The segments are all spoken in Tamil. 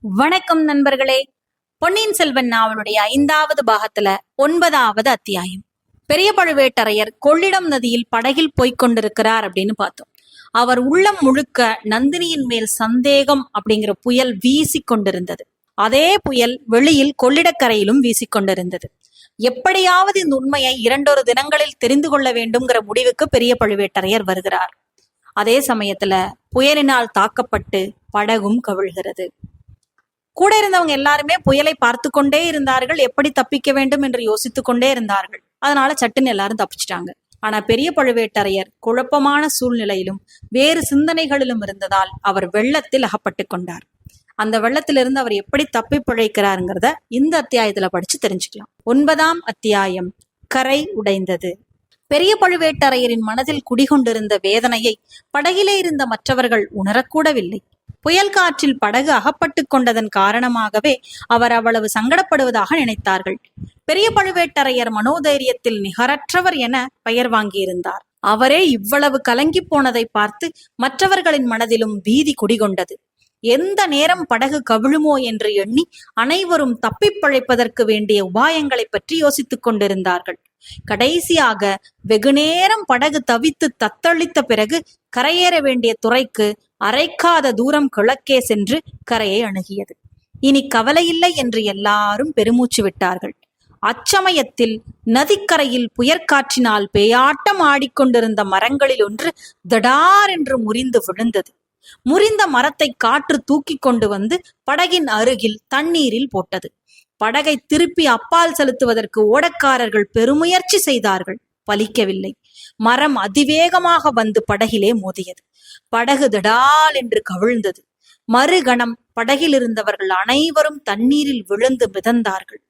வணக்கம் நண்பர்களே. பொன்னியின் செல்வன் நாவலுடைய 5வது பாகத்துல 9வது அத்தியாயம். பெரிய பழுவேட்டரையர் கொள்ளிடம் நதியில் படகில் போய்க் கொண்டிருக்கிறார் அப்படின்னு பார்த்தோம். அவர் உள்ளம் முழுக்க நந்தினியின் மேல் சந்தேகம் அப்படிங்கிற புயல் வீசி கொண்டிருந்தது. அதே புயல் வெளியில் கொள்ளிடக்கரையிலும் வீசிக்கொண்டிருந்தது. எப்படியாவது இந்த உண்மையை 2 தினங்களில் தெரிந்து கொள்ள வேண்டும்ங்கிற முடிவுக்கு பெரிய பழுவேட்டரையர் வருகிறார். அதே சமயத்துல புயலினால் தாக்கப்பட்டு படகும் கவிழ்கிறது. கூட இருந்தவங்க எல்லாருமே புயலை பார்த்து கொண்டே இருந்தார்கள். எப்படி தப்பிக்க வேண்டும் என்று யோசித்துக் கொண்டே இருந்தார்கள். அதனால சட்டுன்னு எல்லாரும் தப்பிச்சிட்டாங்க. ஆனா பெரிய பழுவேட்டரையர் குழப்பமான சூழ்நிலையிலும் வேறு சிந்தனைகளிலும் இருந்ததால் அவர் வெள்ளத்தில் அகப்பட்டு கொண்டார். அந்த வெள்ளத்திலிருந்து அவர் எப்படி தப்பி பிழைக்கிறாருங்கிறத இந்த அத்தியாயத்துல படிச்சு தெரிஞ்சுக்கலாம். 9ஆம் அத்தியாயம், கரை உடைந்தது. பெரிய பழுவேட்டரையரின் மனதில் குடிகொண்டிருந்த வேதனையை படகிலே இருந்த மற்றவர்கள் உணரக்கூடவில்லை. புயல் காற்றில் படகு அகப்பட்டு கொண்டதன் காரணமாகவே அவர் அவ்வளவு சங்கடப்படுவதாக நினைத்தார்கள். பெரிய பழுவேட்டரையர் மனோதைரியத்தில் நிகரற்றவர் என பெயர் வாங்கியிருந்தார். அவரே இவ்வளவு கலங்கி போனதை பார்த்து மற்றவர்களின் மனதிலும் பீதி குடிகொண்டது. எந்த நேரம் படகு கவிழுமோ என்று எண்ணி அனைவரும் தப்பி பிழைப்பதற்கு வேண்டிய உபாயங்களை பற்றி யோசித்துக் கொண்டிருந்தார்கள். கடைசியாக வெகுநேரம் படகு தவித்து தத்தளித்த பிறகு கரையேற வேண்டிய துறைக்கு அரைக்காத தூரம் கிழக்கே சென்று கரையை அணுகியது. இனி கவலையில்லை என்று எல்லாரும் பெருமூச்சு விட்டார்கள். அச்சமயத்தில் நதிக்கரையில் புயற்காற்றினால் பேயாட்டம் ஆடிக்கொண்டிருந்த மரங்களில் ஒன்று தடார் என்று முறிந்து விழுந்தது. முறிந்த மரத்தை காற்று தூக்கி கொண்டு வந்து படகின் அருகில் தண்ணீரில் போட்டது. படகை திருப்பி அப்பால் செலுத்துவதற்கு ஓடக்காரர்கள் பெருமுயற்சி செய்தார்கள். பலிக்கவில்லை. மரம் அதிவேகமாக வந்து படகிலே மோதியது. படகு தடால் என்று கவிழ்ந்தது. மறுகணம் படகில் இருந்தவர்கள் அனைவரும் தண்ணீரில் விழுந்து மிதந்தார்கள்.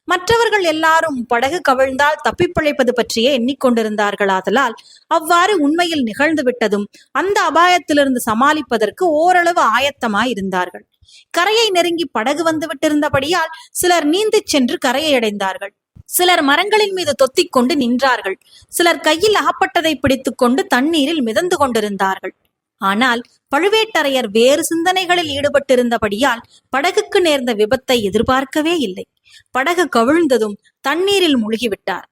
மற்றவர்கள் எல்லாரும் படகு கவிழ்ந்தால் தப்பிப்பிழைப்பது பற்றியே எண்ணிக்கொண்டிருந்தார்கள். ஆதலால் அவ்வாறு உண்மையில் நிகழ்ந்து விட்டதும் அந்த அபாயத்திலிருந்து சமாளிப்பதற்கு ஓரளவு ஆயத்தமாயிருந்தார்கள். கரையை நெருங்கி படகு வந்து விட்டிருந்தபடியால் சிலர் நீந்திச் சென்று கரையை அடைந்தார்கள். சிலர் மரங்களின் மீது தொத்திக் கொண்டு நின்றார்கள். சிலர் கையில் அகப்பட்டதை பிடித்துக் கொண்டு தண்ணீரில் மிதந்து கொண்டிருந்தார்கள். ஆனால் பழுவேட்டரையர் வேறு சிந்தனைகளில் ஈடுபட்டிருந்தபடியால் படகுக்கு நேர்ந்த விபத்தை எதிர்பார்க்கவே இல்லை. படகு கவிழ்ந்ததும் தண்ணீரில் மூழ்கிவிட்டார்.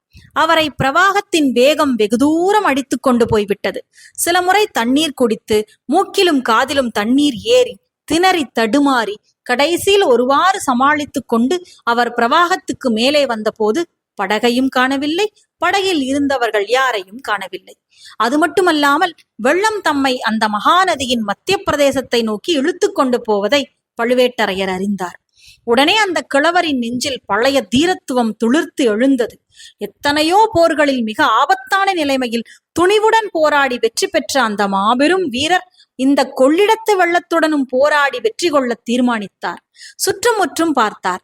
அவரை பிரவாகத்தின் வேகம் வெகு தூரம் அடித்து கொண்டு போய்விட்டது. சில முறை தண்ணீர் குடித்து மூக்கிலும் காதிலும் தண்ணீர் ஏறி திணறி தடுமாறி கடைசியில் ஒருவாறு சமாளித்துக் கொண்டு அவர் பிரவாகத்துக்கு மேலே வந்தபோது படகையும் காணவில்லை, படகில் இருந்தவர்கள் யாரையும் காணவில்லை. அது மட்டுமல்லாமல் வெள்ளம் தம்மை அந்த மகாநதியின் மத்திய பிரதேசத்தை நோக்கி இழுத்து கொண்டு போவதை பழுவேட்டரையர் அறிந்தார். உடனே அந்த கிழவரின் நெஞ்சில் பழைய தீரத்துவம் துளிர்த்து எழுந்தது. எத்தனையோ போர்களில் மிக ஆபத்தான நிலைமையில் துணிவுடன் போராடி வெற்றி பெற்ற அந்த மாபெரும் வீரர் இந்த கொள்ளிடத்து வெள்ளத்துடனும் போராடி வெற்றி கொள்ள தீர்மானித்தார். சுற்றுமுற்றும் பார்த்தார்.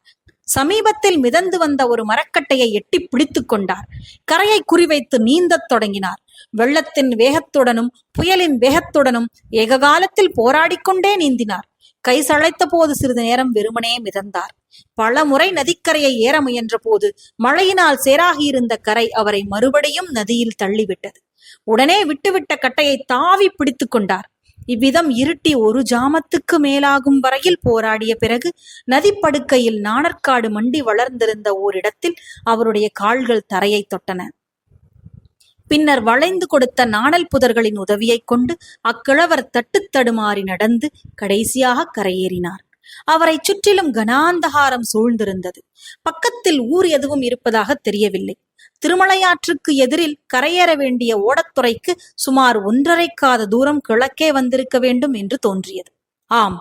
சமீபத்தில் மிதந்து வந்த ஒரு மரக்கட்டையை எட்டி பிடித்து கொண்டார். கரையை குறிவைத்து நீந்தத் தொடங்கினார். வெள்ளத்தின் வேகத்துடனும் புயலின் வேகத்துடனும் ஏககாலத்தில் போராடிக்கொண்டே நீந்தினார். கை சளைத்த போது சிறிது நேரம் வெறுமனே மிதந்தார். பல முறை நதிக்கரையை ஏற முயன்ற போது மழையினால் சேராகியிருந்த கரை அவரை மறுபடியும் நதியில் தள்ளிவிட்டது. உடனே விட்டுவிட்ட கட்டையை தாவி பிடித்து கொண்டார். இவ்விதம் இருட்டி ஒரு ஜாமத்துக்கு மேலாகும் வரையில் போராடிய பிறகு நதிப்படுக்கையில் நாணற்காடு மண்டி வளர்ந்திருந்த ஓரிடத்தில் அவருடைய கால்கள் தரையை தொட்டன. பின்னர் வளைந்து கொடுத்த நாணல் புதர்களின் உதவியை கொண்டு அக்கிழவர் தட்டுத்தடுமாறி நடந்து கடைசியாக கரையேறினார். அவரை சுற்றிலும் கனாந்தகாரம் சூழ்ந்திருந்தது. பக்கத்தில் ஊர் எதுவும் இருப்பதாக தெரியவில்லை. திருமலையாற்றுக்கு எதிரில் கரையேற வேண்டிய ஓடத்துறைக்கு சுமார் 1.5 காத தூரம் கிழக்கே வந்திருக்க வேண்டும் என்று தோன்றியது. ஆம்,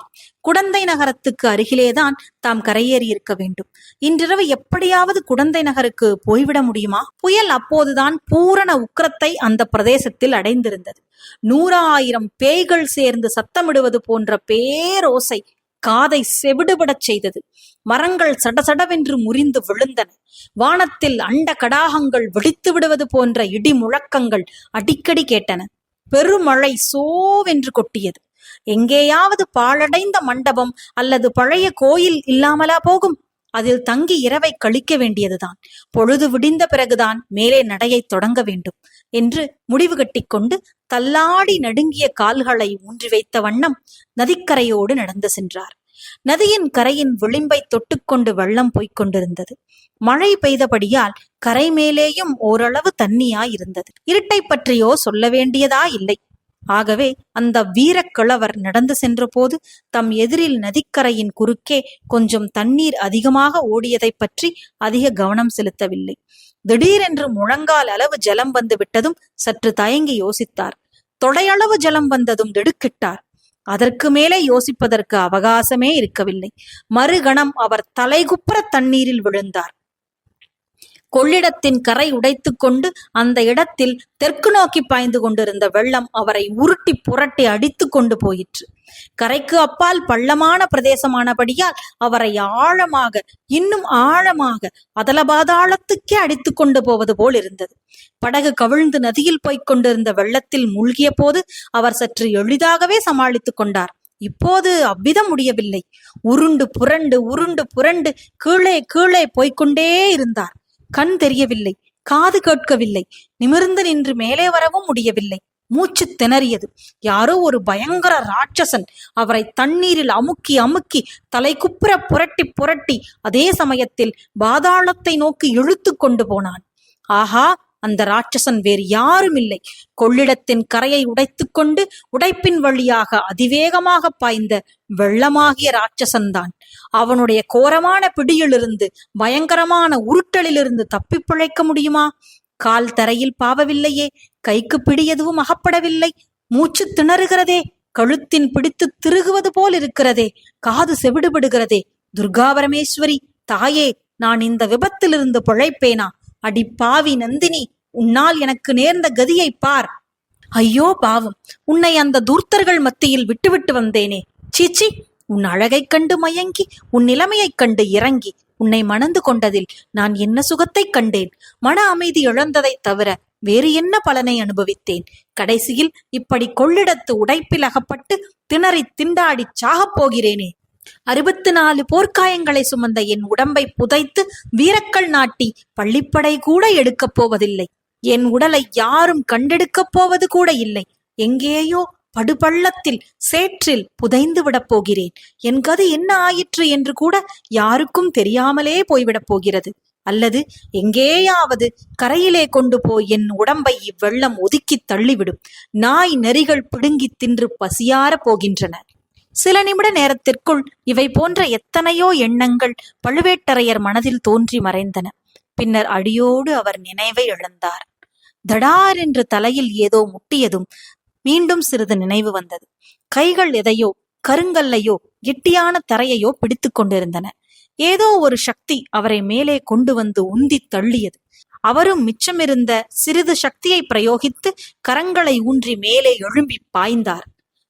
குடந்தை நகரத்துக்கு அருகிலேதான் தாம் கரையேறி இருக்க வேண்டும். இன்றிரவு எப்படியாவது குடந்தை நகருக்கு போய்விட முடியுமா? புயல் அப்போதுதான் பூரண உக்கிரத்தை அந்த பிரதேசத்தில் அடைந்திருந்தது. 100,000 பேய்கள் சேர்ந்து சத்தமிடுவது போன்ற பேரோசை காதை செவிடுபடச் செய்தது. மரங்கள் சடசடவென்று முறிந்து விழுந்தன. வானத்தில் அண்ட கடாகங்கள் வெடித்து விடுவது போன்ற இடி முழக்கங்கள் அடிக்கடி கேட்டன. பெருமழை சோவென்று கொட்டியது. எங்கேயாவது பாழடைந்த மண்டபம் அல்லது பழைய கோயில் இல்லாமலா போகும்? அதில் தங்கி இரவை கழிக்க வேண்டியதுதான். பொழுது விடிந்த பிறகுதான் மேலே நடையை தொடங்க வேண்டும் என்று முடிவு கட்டிக்கொண்டு தள்ளாடி நடுங்கிய கால்களை ஊன்றி வைத்த வண்ணம் நதிக்கரையோடு நடந்து சென்றார். நதியின் கரையின் விளிம்பை தொட்டுக்கொண்டு வெள்ளம் போய்க் கொண்டிருந்தது. மழை பெய்தபடியால் கரை மேலேயும் ஓரளவு தண்ணியாயிருந்தது. இருட்டை பற்றியோ சொல்ல வேண்டியதா இல்லை. ஆகவே அந்த வீரக்கிழவர் நடந்து சென்றபோது தம் எதிரில் நதிக்கரையின் குறுக்கே கொஞ்சம் தண்ணீர் அதிகமாக ஓடியதை பற்றி அதிக கவனம் செலுத்தவில்லை. திடீரென்று முழங்கால் அளவு ஜலம் வந்து விட்டதும் சற்று தயங்கி யோசித்தார். தொடையளவு ஜலம் வந்ததும் திடுக்கிட்டார். அதற்கு மேலே யோசிப்பதற்கு அவகாசமே இருக்கவில்லை. மறுகணம் அவர் தலைகுப்புற தண்ணீரில் விழுந்தார். கொள்ளிடத்தின் கரை உடைத்து கொண்டு அந்த இடத்தில் தெற்கு நோக்கி பாய்ந்து கொண்டிருந்த வெள்ளம் அவரை உருட்டி புரட்டி அடித்து கொண்டு போயிற்று. கரைக்கு அப்பால் பள்ளமான பிரதேசமானபடியால் அவரை ஆழமாக, இன்னும் ஆழமாக, அதலபாதாளத்துக்கே அடித்து கொண்டு போவது போல் இருந்தது. படகு கவிழ்ந்து நதியில் போய்க் கொண்டிருந்த வெள்ளத்தில் மூழ்கிய போது அவர் சற்று எளிதாகவே சமாளித்துக் கொண்டார். இப்போது அவ்விதம் முடியவில்லை. உருண்டு புரண்டு கீழே கீழே போய்கொண்டே இருந்தார். கண் தெரியவில்லை, காது கேட்கவில்லை, நிமிர்ந்து நின்று மேலே வரவும் முடியவில்லை. மூச்சு திணறியது. யாரோ ஒரு பயங்கர ராட்சசன் அவரை தண்ணீரில் அமுக்கி அமுக்கி தலைக்குப்புற புரட்டி புரட்டி அதே சமயத்தில் பாதாளத்தை நோக்கி இழுத்து கொண்டு போனான். ஆஹா, அந்த ராட்சசன் வேறு யாரும் இல்லை, கொள்ளிடத்தின் கரையை உடைத்து கொண்டு உடைப்பின் வழியாக அதிவேகமாக பாய்ந்த வெள்ளமாகிய ராட்சசன்தான். அவனுடைய கோரமான பிடியிலிருந்து, பயங்கரமான உருட்டலிலிருந்து தப்பி பிழைக்க முடியுமா? கால் தரையில் பாவவில்லையே, கைக்கு பிடி எதுவும் அகப்படவில்லை. மூச்சு திணறுகிறதே, கழுத்தின் பிடித்து திருகுவது போல் இருக்கிறதே, காது செவிடுபடுகிறதே. துர்கா பரமேஸ்வரி தாயே, நான் இந்த விபத்திலிருந்து பிழைப்பேனா? அடி பாவி நந்தினி, உன்னால் எனக்கு நேர்ந்த கதியை பார். ஐயோ பாவம், உன்னை அந்த தூர்த்தர்கள் மத்தியில் விட்டுவிட்டு வந்தேனே. சீச்சி, உன் அழகைக் கண்டு மயங்கி, உன் நிலைமையைக் கண்டு இறங்கி, உன்னை மணந்து கொண்டதில் நான் என்ன சுகத்தை கண்டேன்? மன அமைதி இழந்ததை தவிர வேறு என்ன பலனை அனுபவித்தேன்? கடைசியில் இப்படி கொள்ளிடத்து உடைப்பில் அகப்பட்டு திணறி திண்டாடி சாகப் போகிறேனே. 64 போர்க்காயங்களை சுமந்த என் உடம்பை புதைத்து வீரக்கள் நாட்டி பள்ளிப்படை கூட எடுக்கப் போவதில்லை. என் உடலை யாரும் கண்டெடுக்கப் போவது கூட இல்லை. எங்கேயோ படுபள்ளத்தில் சேற்றில் புதைந்து விடப் போகிறேன். என் கதை என்ன ஆயிற்று என்று கூட யாருக்கும் தெரியாமலே போய்விடப் போகிறது. அல்லது எங்கேயாவது கரையிலே கொண்டு போய் என் உடம்பை இவ்வெள்ளம் ஒதுக்கி தள்ளிவிடும். நாய் நரிகள் பிடுங்கி தின்று பசியார போகின்றன. சில நிமிட நேரத்திற்குள் இவை போன்ற எத்தனையோ எண்ணங்கள் பழுவேட்டரையர் மனதில் தோன்றி மறைந்தன. பின்னர் அடியோடு அவர் நினைவை இழந்தார். தடார் என்று தலையில் ஏதோ முட்டியதும் மீண்டும் சிறிது நினைவு வந்தது. கைகள் எதையோ, கருங்கல்லையோ கெட்டியான தரையையோ பிடித்து கொண்டிருந்தன. ஏதோ ஒரு சக்தி அவரை மேலே கொண்டு வந்து உந்தி தள்ளியது. அவரும் மிச்சமிருந்த சிறிது சக்தியை பிரயோகித்து கரங்களை ஊன்றி மேலே எழும்பி பாய்ந்தார்.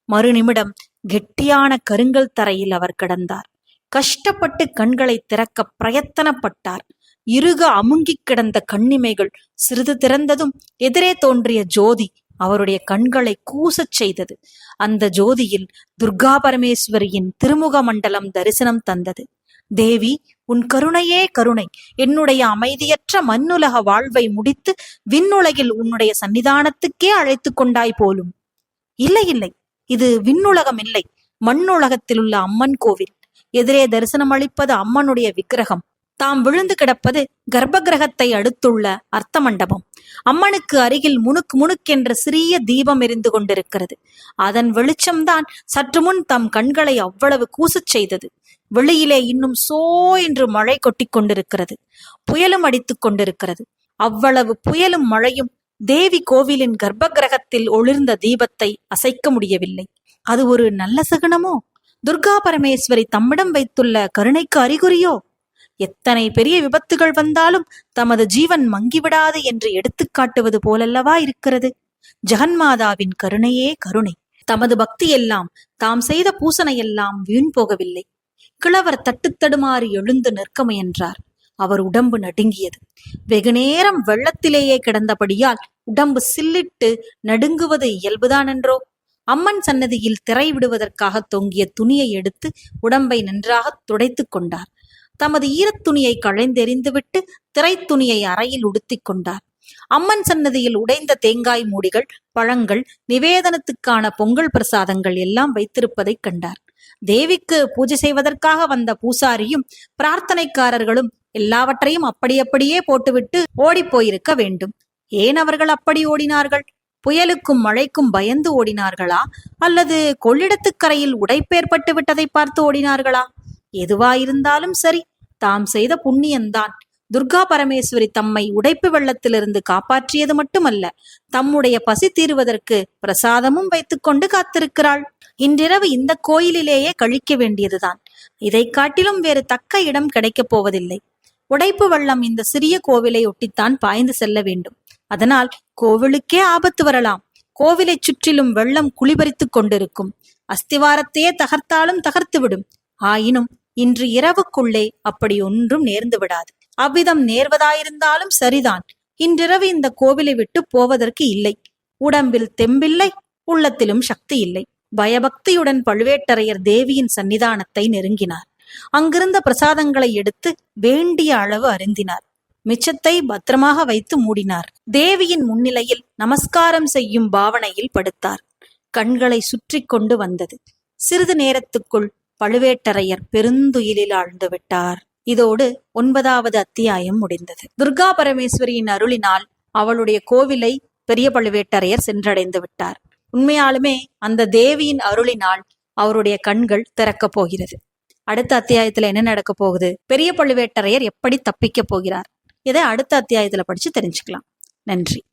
மறுநிமிடம் கெட்டியான கருங்கல் தரையில் அவர் கிடந்தார். கஷ்டப்பட்டு கண்களை திறக்க பிரயத்தனப்பட்டார். இறுக அமுங்கிக் கிடந்த கண்ணிமைகள் சிறிது திறந்ததும் எதிரே தோன்றிய ஜோதி அவருடைய கண்களை கூசச் செய்தது. அந்த ஜோதியில் துர்கா பரமேஸ்வரியின் திருமுக மண்டலம் தரிசனம் தந்தது. தேவி, உன் கருணையே கருணை. என்னுடைய அமைதியற்ற மண்ணுலக வாழ்வை முடித்து விண்ணுலகில் உன்னுடைய சன்னிதானத்துக்கே அழைத்து கொண்டாய் போலும். இல்லை இல்லை, இது விண்ணுலகம் இல்லை, மண்ணுலகத்தில் உள்ள அம்மன் கோவில். எதிரே தரிசனம் அளிப்பது அம்மனுடைய விக்கிரகம். தாம் விழுந்து கிடப்பது கர்ப்ப கிரகத்தை அடுத்துள்ள அர்த்த மண்டபம். அம்மனுக்கு அருகில் முணுக் முணுக்கென்ற சிறிய தீபம் எரிந்து கொண்டிருக்கிறது. அதன் வெளிச்சம்தான் சற்று முன் தம் கண்களை அவ்வளவு கூசச் செய்தது. வெளியிலே இன்னும் சோ என்று மழை கொட்டி கொண்டிருக்கிறது. புயலும் அடித்துக் கொண்டிருக்கிறது. அவ்வளவு புயலும் மழையும் தேவி கோவிலின் கர்ப்ப கிரகத்தில் ஒளிர்ந்த தீபத்தை அசைக்க முடியவில்லை. அது ஒரு நல்ல சகுனமோ? துர்கா பரமேஸ்வரி தம்மிடம் வைத்துள்ள கருணைக்கு அறிகுறியோ? எத்தனை பெரிய விபத்துகள் வந்தாலும் தமது ஜீவன் மங்கிவிடாது என்று எடுத்துக்காட்டுவது போலல்லவா இருக்கிறது. ஜெகன்மாதாவின் கருணையே கருணை. தமது பக்தி எல்லாம், தாம் செய்த பூசனையெல்லாம் வீண் போகவில்லை. கிழவர் தட்டுத்தடுமாறி எழுந்து நிற்க முயன்றார். அவர் உடம்பு நடுங்கியது. வெகுநேரம் வெள்ளத்திலேயே கிடந்தபடியால் உடம்பு சில்லிட்டு நடுங்குவது இயல்புதானென்றோ. அம்மன் சன்னதியில் திரை விடுவதற்காக தொங்கிய துணியை எடுத்து உடம்பை நன்றாக துடைத்து கொண்டார். தமது ஈரத்துணியை களைந்தெறிந்துவிட்டு திரை துணியை அறையில் உடுத்திக் கொண்டார். அம்மன் சன்னதியில் உடைந்த தேங்காய் மூடிகள், பழங்கள், நிவேதனத்துக்கான பொங்கல் பிரசாதங்கள் எல்லாம் வைத்திருப்பதைக் கண்டார். தேவிக்கு பூஜை செய்வதற்காக வந்த பூசாரியும் பிரார்த்தனைக்காரர்களும் எல்லாவற்றையும் அப்படியே போட்டுவிட்டு ஓடி போயிருக்க வேண்டும். ஏன் அவர்கள் அப்படி ஓடினார்கள்? புயலுக்கும் மழைக்கும் பயந்து ஓடினார்களா, அல்லது கொள்ளிடத்துக்கரையில் உடைப்பேற்பட்டு விட்டதை பார்த்து ஓடினார்களா? எதுவாயிருந்தாலும் சரி, தாம் செய்த புண்ணியந்தான். துர்கா பரமேஸ்வரி தம்மை உடைப்பு வெள்ளத்திலிருந்து காப்பாற்றியது மட்டுமல்ல, தம்முடைய பசி தீருவதற்கு பிரசாதமும் வைத்துக்கொண்டு காத்திருக்கிறாள். இன்றிரவு இந்த கோயிலிலேயே கழிக்க வேண்டியதுதான். இதை காட்டிலும் வேறு தக்க இடம் கிடைக்கப் போவதில்லை. உடைப்பு வெள்ளம் இந்த சிறிய கோவிலை ஒட்டித்தான் பாய்ந்து செல்ல வேண்டும். அதனால் கோவிலுக்கே ஆபத்து வரலாம். கோவிலை சுற்றிலும் வெள்ளம் குளிபறித்துக் கொண்டிருக்கும். அஸ்திவாரத்தையே தகர்த்தாலும் தகர்த்துவிடும். ஆயினும் இன்று இரவுக்குள்ளே அப்படி ஒன்றும் நேர்ந்து விடாது. அவ்விதம் நேர்வதாயிருந்தாலும் சரிதான். இன்றிரவு இந்த கோவிலை விட்டு போவதற்கு இல்லை. உடம்பில் தெம்பில்லை, உள்ளத்திலும் சக்தி இல்லை. பயபக்தியுடன் பழுவேட்டரையர் தேவியின் சன்னிதானத்தை நெருங்கினார். அங்கிருந்த பிரசாதங்களை எடுத்து வேண்டிய அளவு அருந்தினார். மிச்சத்தை பத்திரமாக வைத்து மூடினார். தேவியின் முன்னிலையில் நமஸ்காரம் செய்யும் பாவனையில் படுத்தார். கண்களை சுற்றி கொண்டு வந்தது. சிறிது நேரத்துக்குள் பழுவேட்டரையர் பெருந்துயிலில் ஆழ்ந்து விட்டார். இதோடு 9வது அத்தியாயம் முடிந்தது. துர்கா பரமேஸ்வரியின் அருளினால் அவளுடைய கோவிலை பெரிய பழுவேட்டரையர் சென்றடைந்து விட்டார். உண்மையாலுமே அந்த தேவியின் அருளினால் அவருடைய கண்கள் திறக்கப் போகிறது. அடுத்த அத்தியாயத்துல என்ன நடக்க போகுது, பெரிய பழுவேட்டரையர் எப்படி தப்பிக்க போகிறார், இதை அடுத்த அத்தியாயத்துல படிச்சு தெரிஞ்சுக்கலாம். நன்றி.